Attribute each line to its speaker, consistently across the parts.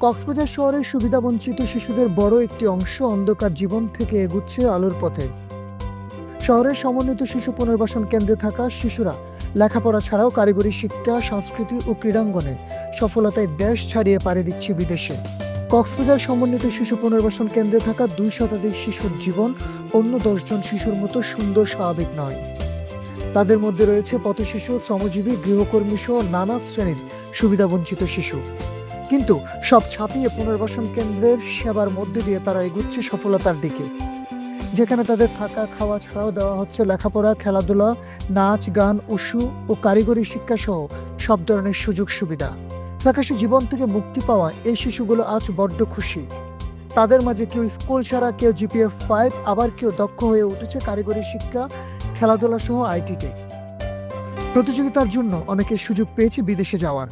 Speaker 1: কক্সবাজার শহরের সুবিধাবঞ্চিত শিশুদের বড় একটি অংশ অন্ধকার জীবন থেকে এগুচ্ছে আলোর পথে। শহরের সমন্বিত শিশু পুনর্বাসন কেন্দ্রে থাকা শিশুরা লেখাপড়া ছাড়াও কারিগরি শিক্ষা, সংস্কৃতি ও ক্রীড়াঙ্গনে সফলতায় দেশ ছাড়িয়ে পাড়ি দিচ্ছে বিদেশে। কক্সবাজার সমন্বিত শিশু পুনর্বাসন কেন্দ্রে থাকা 2 শতাধিক শিশুর জীবন অন্য 10 জন শিশুর মতো সুন্দর, স্বাভাবিক নয়। তাদের মধ্যে রয়েছে পথশিশু, শ্রমজীবী, গৃহকর্মী সহ নানা শ্রেণীর সুবিধাবঞ্চিত শিশু। কিন্তু সব ছাপিয়ে পুনর্বাসন কেন্দ্রের সেবার মধ্যে দিয়ে তারা এগুচ্ছে সফলতার দিকে, যেখানে তাদের থাকা খাওয়া ছাড়াও দেওয়া হচ্ছে লেখাপড়া, খেলাধুলা, নাচ, গান, উশু ও কারিগরি শিক্ষা সহ সব ধরনের সুযোগ সুবিধা। ফ্যাকাশে জীবন থেকে মুক্তি পাওয়া এই শিশুগুলো আজ বড্ড খুশি। তাদের মাঝে কেউ স্কুল ছাড়া, কেউ জিপিএ 5, আবার কেউ দক্ষ হয়ে উঠেছে কারিগরি শিক্ষা, খেলাধুলা সহ আইটিতে। প্রতিযোগিতার জন্য অনেকে সুযোগ পেয়েছে বিদেশে যাওয়ার।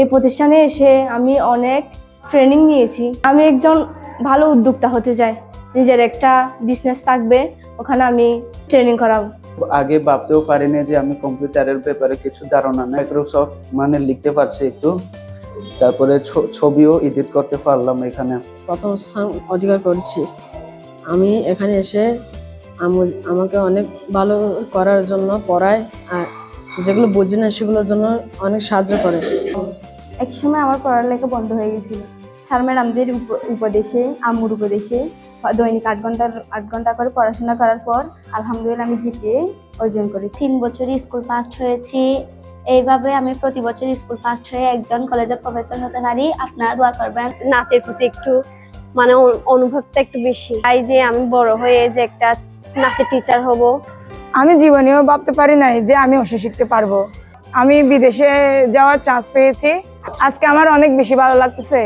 Speaker 2: এই প্রতিষ্ঠানে এসে আমি অনেক ট্রেনিং নিয়েছি। আমি একজন ভালো উদ্যোক্তা হতে চাই, নিজের একটা বিজনেস থাকবে, ওখানে আমি ট্রেনিং করাবো।
Speaker 3: আগে ভাবতেও পারিনি যে আমি কম্পিউটারের ব্যাপারে কিছু ধারণা নেই। মাইক্রোসফট লিখতে পারছি একটু, তারপরে ছবিও এডিট করতে পারলাম। এখানে
Speaker 4: প্রথম স্থান অধিকার করেছি। আমি এখানে এসে আমাকে অনেক ভালো করার জন্য পড়ায়, আর যেগুলো বুঝি না সেগুলোর জন্য অনেক সাহায্য করে।
Speaker 2: এক সময় আমার পড়ালেখা বন্ধ হয়ে গেছিল। স্যার ম্যাডামদের উপদেশে, আম্মুর উপদেশে দৈনিক 8 ঘন্টা করে পড়াশোনা করার পর আলহামদুলিল্লাহ আমি জিপিএ অর্জন করেছি।
Speaker 5: 3 বছরই স্কুল ফার্স্ট হয়েছি। এইভাবে আমি প্রতি বছর স্কুল ফার্স্ট হয়ে একজন কলেজের প্রফেসর হতে পারি। আপনারা দোয়া করবেন।
Speaker 6: নাচের প্রতি একটু অনুভবটা একটু বেশি, তাই যে আমি বড় হয়ে যে একটা নাচের টিচার হব।
Speaker 7: আমি জীবনেও ভাবতে পারি নাই যে আমি ওষুধ শিখতে পারবো। আমি বিদেশে যাওয়ার চান্স পেয়েছি, আজকে আমার অনেক বেশি ভালো লাগতেছে।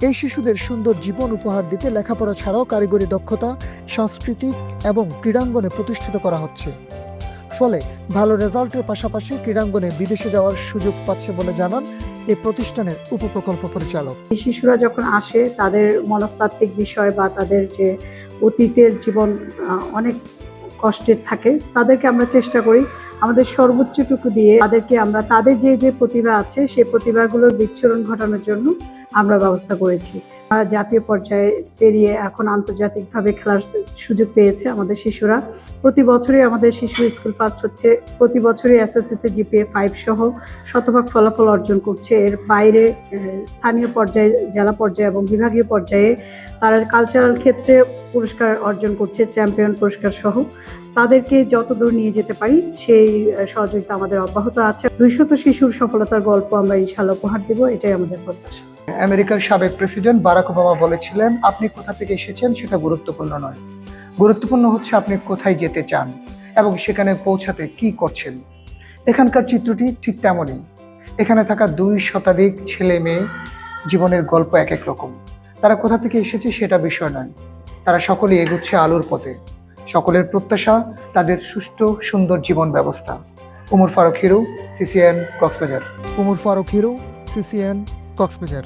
Speaker 1: এই শিশুদের সুন্দর জীবন উপহার দিতে লেখাপড়া ছাড়াও কারিগরি দক্ষতা, সাংস্কৃতিক এবং ক্রীড়াঙ্গনে প্রতিষ্ঠিত করা হচ্ছে। ফলে ভালো রেজাল্টের পাশাপাশি ক্রীড়াঙ্গনে বিদেশে যাওয়ার সুযোগ পাচ্ছে বলে জানান এই প্রতিষ্ঠানের উপপ্রকল্প পরিচালক।
Speaker 8: এই শিশুরা যখন আসে, তাদের মনস্তাত্ত্বিক বিষয় বা তাদের যে অতীতের জীবন অনেক কষ্টের থাকে, তাদেরকে আমরা চেষ্টা করি আমাদের সর্বোচ্চটুকু দিয়ে তাদেরকে আমরা তাদের যে যে প্রতিভা আছে সেই প্রতিভাগুলোর বিচ্ছুরণ ঘটানোর জন্য আমরা ব্যবস্থা করেছি। জাতীয় পর্যায়ে পেরিয়ে এখন আন্তর্জাতিকভাবে খেলার সুযোগ পেয়েছে আমাদের শিশুরা। প্রতি বছরই আমাদের শিশু স্কুল ফার্স্ট হচ্ছে, প্রতি বছরই এসএসসিতে জিপিএ 5 সহ শতভাগ ফলাফল অর্জন করছে। এর বাইরে স্থানীয় পর্যায়ে, জেলা পর্যায়ে এবং বিভাগীয় পর্যায়ে তারা কালচারাল ক্ষেত্রে পুরস্কার অর্জন করছে, চ্যাম্পিয়ন পুরস্কার সহ। তাদেরকে যত দূর নিয়ে যেতে পারি সেই সহযোগিতা আমাদের অব্যাহত আছে। 200 শিশুর সফলতার গল্প আমরা ইনশাআল্লাহ উপহার দেব, এটাই আমাদের প্রত্যাশা।
Speaker 1: আমেরিকার সাবেক প্রেসিডেন্ট বারাক ওবামা বলেছিলেন, আপনি কোথা থেকে এসেছেন সেটা গুরুত্বপূর্ণ নয়, গুরুত্বপূর্ণ হচ্ছে আপনি কোথায় যেতে চান এবং সেখানে পৌঁছাতে কি করছেন। এখানকার চিত্রটি ঠিক তেমনই। এখানে থাকা 2 শতাধিক ছেলে মেয়ে জীবনের গল্প এক এক রকম। তারা কোথা থেকে এসেছে সেটা বিষয় নয়, তারা সকলেই এগুচ্ছে আলোর পথে। সকলের প্রত্যাশা তাদের সুষ্ঠু সুন্দর জীবন ব্যবস্থা। উমর ফারুক হিরু, সিসিএন, কক্সবাজার। উমর ফারুক হিরু, সিসিএন, কক্সবাজার।